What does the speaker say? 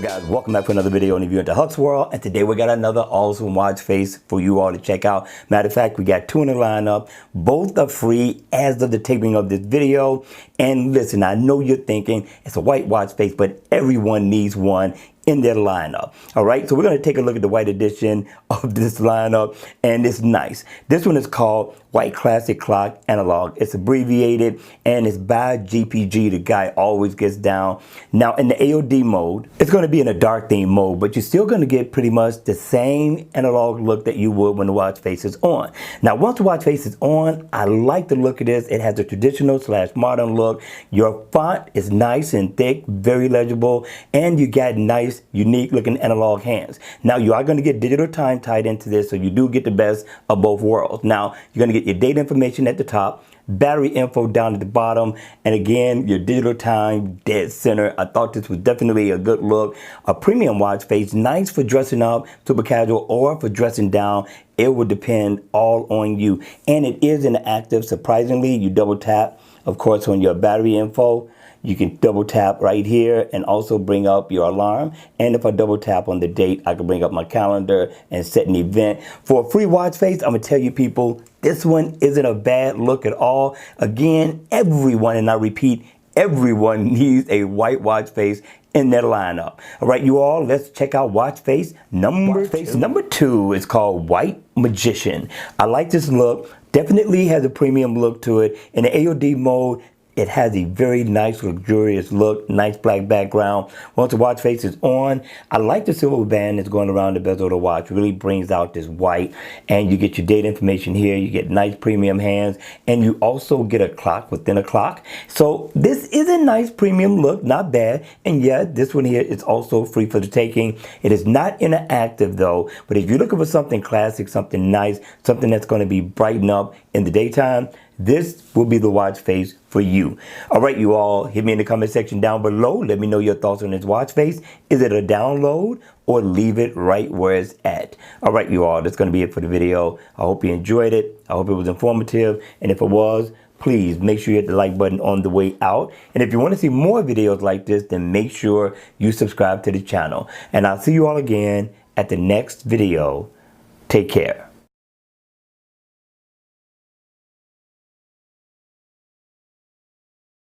Guys, welcome back for another video on the View into Huck's World, and today we got another awesome watch face for you all to check out. Matter of fact, we got two in the lineup. Both are free as of the taping of this video. And listen, I know you're thinking it's a white watch face, but everyone needs one in their lineup. All right, so we're going to take a look at the white edition of this lineup, and it's nice. This one is called White Classic Clock Analog. It's abbreviated, and it's by GPG. The guy always gets down. Now, in the AOD mode, it's going to be in a dark theme mode, but you're still going to get pretty much the same analog look that you would when the watch face is on. Now, once the watch face is on, I like the look of this. It has a traditional / modern look. Your font is nice and thick, very legible, and you got nice, unique looking analog hands. Now, you are going to get digital time tied into this, so you do get the best of both worlds. Now, you're going to get your date information at the top, battery info down at the bottom, and again, your digital time dead center. I thought this was definitely a good look. A premium watch face, nice for dressing up, super casual, or for dressing down. It would depend all on you. And it is interactive. Surprisingly, you double tap, of course, on your battery info. You can double tap right here and also bring up your alarm. And if I double tap on the date, I can bring up my calendar and set an event. For a free watch face, I'm gonna tell you people, this one isn't a bad look at all. Again, everyone, and I repeat, everyone needs a white watch face in their lineup. All right, you all, let's check out watch face number two. Is called White Magician. I like this look. Definitely has a premium look to it. In the AOD mode, it has a very nice, luxurious look, nice black background. Once the watch face is on, I like the silver band that's going around the bezel of the watch. Really brings out this white, and you get your date information here. You get nice premium hands, and you also get a clock within a clock. So this is a nice premium look, not bad. And yeah, this one here is also free for the taking. It is not interactive though, but if you're looking for something classic, something nice, something that's going to be brighten up in the daytime, this will be the watch face for you. All right, you all, hit me in the comment section down below. Let me know your thoughts on this watch face. Is it a download or leave it right where it's at? All right, you all, that's going to be it for the video. I hope you enjoyed it. I hope it was informative. And if it was, please make sure you hit the like button on the way out. And if you want to see more videos like this, then make sure you subscribe to the channel. And I'll see you all again at the next video. Take care.